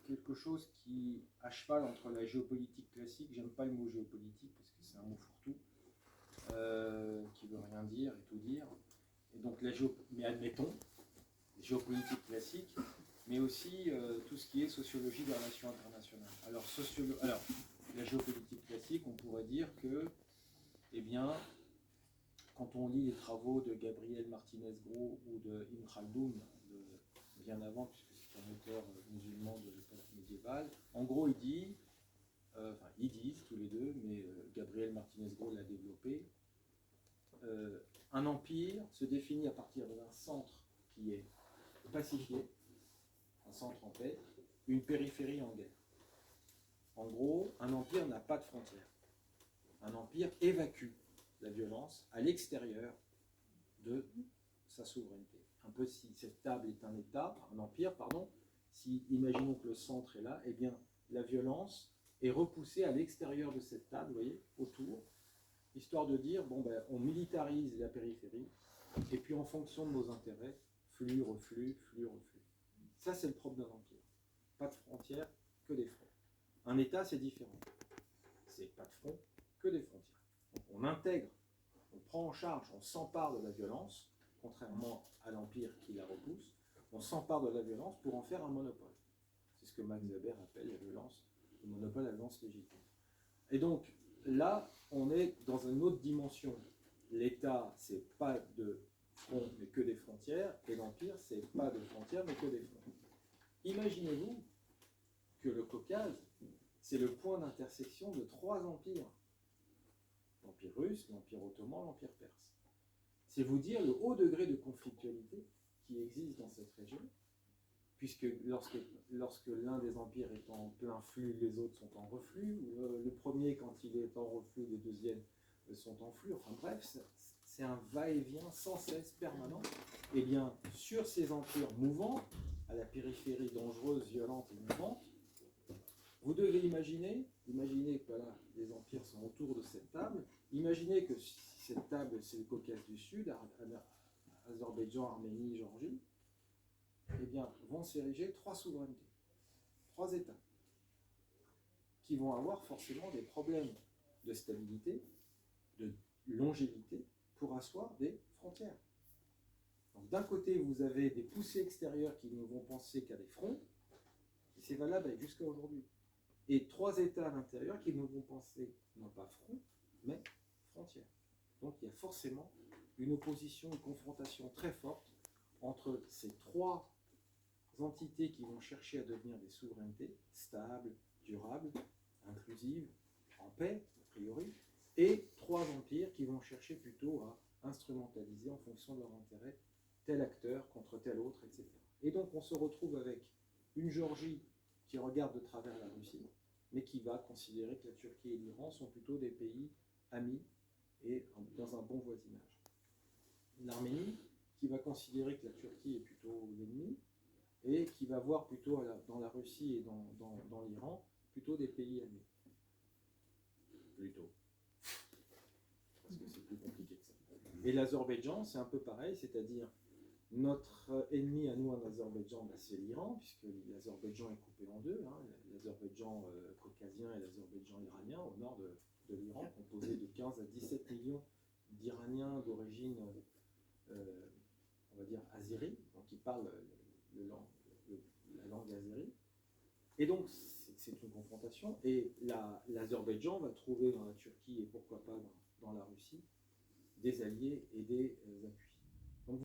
quelque chose qui est à cheval entre la géopolitique classique, j'aime pas le mot géopolitique parce que c'est un mot fourre-tout, qui veut rien dire et tout dire. Et donc mais admettons, géopolitique classique, mais aussi tout ce qui est sociologie des relations internationales. Alors, la géopolitique classique, on pourrait dire que, eh bien, quand on lit les travaux de Gabriel Martinez-Gros ou de Ibn Khaldoun, bien avant, puisque c'est un auteur musulman de l'époque médiévale, en gros, ils disent tous les deux, mais Gabriel Martinez-Gros l'a développé, un empire se définit à partir d'un centre qui est pacifié, un centre en paix, une périphérie en guerre. En gros, un empire n'a pas de frontières. Un empire évacue la violence à l'extérieur de sa souveraineté. Un peu si cette table est un empire, si imaginons que le centre est là, eh bien la violence est repoussée à l'extérieur de cette table, vous voyez, autour, histoire de dire, on militarise la périphérie, et puis en fonction de nos intérêts, flux, reflux, flux, reflux. Ça, c'est le propre d'un empire. Pas de frontières, que des fronts. Un État, c'est différent. C'est pas de front, que des frontières. Donc, on intègre, on prend en charge, on s'empare de la violence, contrairement à l'empire qui la repousse, on s'empare de la violence pour en faire un monopole. C'est ce que Max Weber appelle la violence, le monopole à la violence légitime. Et donc, là, on est dans une autre dimension. L'État, c'est pas de front, mais que des frontières, et l'Empire, c'est pas de frontières, mais que des fronts. Imaginez-vous que le Caucase, c'est le point d'intersection de 3 empires. L'Empire russe, l'Empire ottoman, l'Empire perse. C'est vous dire le haut degré de conflictualité qui existe dans cette région, puisque lorsque l'un des empires est en plein flux, les autres sont en reflux, le premier, quand il est en reflux, les deuxièmes sont en flux, enfin bref, c'est un va-et-vient sans cesse permanent. Et bien, sur ces empires mouvants, à la périphérie dangereuse, violente et mouvante, vous devez imaginer que voilà, les empires sont autour de cette table, imaginez que si cette table, c'est le Caucase du Sud, Azerbaïdjan, Arménie, Géorgie, eh bien, vont s'ériger 3 souverainetés, 3 États, qui vont avoir forcément des problèmes de stabilité, de longévité, pour asseoir des frontières. Donc, d'un côté, vous avez des poussées extérieures qui ne vont penser qu'à des fronts, et c'est valable jusqu'à aujourd'hui. Et 3 États à l'intérieur qui ne vont penser, non pas front, mais frontières. Donc, il y a forcément une opposition, une confrontation très forte entre ces 3 entités qui vont chercher à devenir des souverainetés stables, durables, inclusives, en paix, a priori, et 3 empires qui vont chercher plutôt à instrumentaliser en fonction de leur intérêt tel acteur contre tel autre, etc. Et donc on se retrouve avec une Géorgie qui regarde de travers la Russie, mais qui va considérer que la Turquie et l'Iran sont plutôt des pays amis et dans un bon voisinage. L'Arménie qui va considérer que la Turquie est plutôt l'ennemi, et qui va voir plutôt dans la Russie et dans l'Iran plutôt des pays amis. Plutôt. Parce que c'est plus compliqué que ça. Et l'Azerbaïdjan, c'est un peu pareil, c'est-à-dire notre ennemi à nous en Azerbaïdjan, c'est l'Iran, puisque l'Azerbaïdjan est coupé en deux, l'Azerbaïdjan caucasien et l'Azerbaïdjan iranien, au nord de l'Iran, composé de 15 à 17 millions d'Iraniens d'origine, on va dire, azérie, donc qui parlent la langue azérie. Et donc, c'est une confrontation. Et l'Azerbaïdjan va trouver dans la Turquie, et pourquoi pas dans la Russie, des alliés et des appuis.